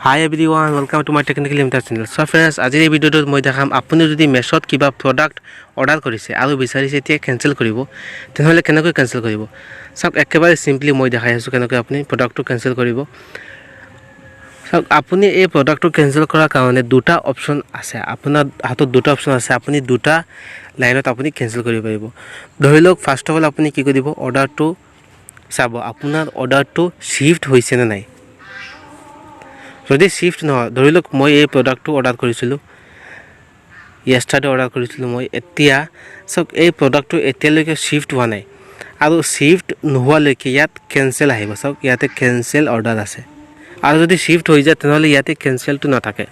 Hi everyone, welcome to my technical limited channel. So friends, আজিৰ এই ভিডিঅ'টোত মই দেখাম আপুনি যদি মেছত কিবা প্ৰডাক্ট অৰ্ডাৰ কৰিছে আৰু বিচাৰিছে এতিয়া কেনসেল কৰিব তেনেহলে কেনেকৈ কেনসেল কৰিব সব একেবাৰে সিম্পলি মই দেখাই আছো কেনেকৈ আপুনি প্ৰডাক্টটো কেনসেল কৰিব সব আপুনি এই প্ৰডাক্টটো কেনসেল কৰাৰ কাৰণে দুটা অপচন আছে আপোনাৰ হাতত দুটা অপচন আছে আপুনি দুটা লাইনত আপুনি কেনসেল কৰিব পাৰিব ধৰি লওক ফাৰ্স্ট অফ অল আপুনি কি কৰিব অৰ্ডাৰটো চাব আপোনাৰ অৰ্ডাৰটো শিফট হৈছে নে নাই যদি শিফট নহয় ধৰি লওক মই এই প্ৰডাক্টটো অৰ্ডাৰ কৰিছিলো yesterday অৰ্ডাৰ কৰিছিলো মই এতিয়া সব এই প্ৰডাক্টটো এতিয়ালৈকে শিফট হোৱা নাই আৰু শিফট নোহোৱালৈকে ইয়াত কেনসেল আহিব সব ইয়াতে কেনসেল অৰ্ডাৰ আছে আৰু যদি শিফট হৈ যায় তেনেহলে ইয়াতে কেনসেলটো নাথাকে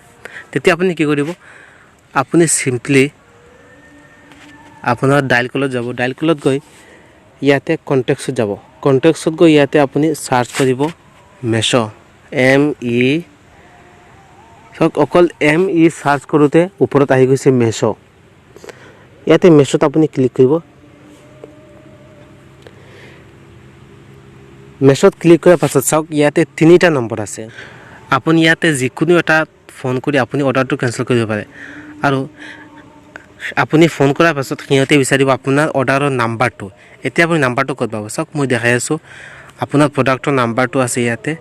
তেতিয়া আপুনি কি কৰিব আপুনি সিম্পলি আপোনাৰ ডায়াল কলত যাব ডায়াল কলত গৈ ইয়াতে কন্টাক্টছত যাব কন্টাক্টছত গৈ ইয়াতে আপুনি সাৰ্চ কৰিব মেছো ME অকল ME সাৰ্চ কৰোতে ওপৰত আহি গৈছে মেছো ইয়াতে মেছোত আপুনি ক্লিক কৰিব মেছোত ক্লিক কৰাৰ পাছত চাওক ইয়াতে তিনিটা নম্বৰ আছে আপুনি ইয়াতে যিকোনো এটা ফোন কৰি আপুনি অৰ্ডাৰটো কেনসেল কৰিব পাৰে আৰু আপুনি ফোন কৰাৰ পাছত কিয়তে বিচাৰিব আপোনাৰ অৰ্ডাৰৰ নাম্বাৰটো এতিয়া আপুনি নাম্বাৰটো ক'ত পাব চাওক মই দেখাই আছো আপোনাৰ প্ৰডাক্টৰ নাম্বাৰটো আছে ইয়াতে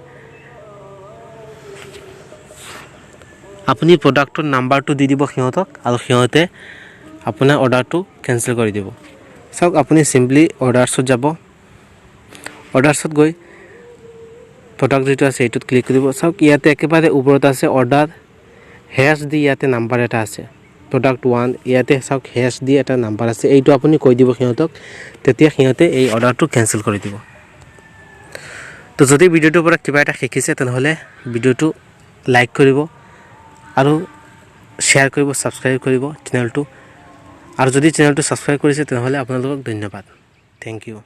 আপুনি প্ৰডাক্টৰ নাম্বাৰটো দি দিব কিয়তক আৰু কিয়তে আপোনাৰ অৰ্ডাৰটো কেনসেল কৰি দিব সব আপুনি সিম্পলি অৰ্ডাৰছত যাব অৰ্ডাৰছত গৈ প্ৰডাক্ট যেটো আছে এটোত ক্লিক কৰিব সব ইয়াতে একেবাৰে ওপৰত আছে অৰ্ডাৰ হেছ দি ইয়াতে নাম্বাৰ এটা আছে প্ৰডাক্ট 1 ইয়াতে সব হেছ দি এটা নাম্বাৰ আছে এইটো আপুনি কৈ দিব কিয়তক তেতিয়া কিয়তে এই অৰ্ডাৰটো কেনসেল কৰি দিব তো যদি ভিডিওটোৰ পৰা কিবা এটা শিকিছে তেনেহলে ভিডিওটো লাইক কৰিব আৰু শেয়াৰ কৰিব সাবস্ক্ৰাইব কৰিব চেনেলটো আৰু যদি চেনেলটো সাবস্ক্ৰাইব কৰিছে তেনেহলে আপোনালোকক ধন্যবাদ থ্যাংক ইউ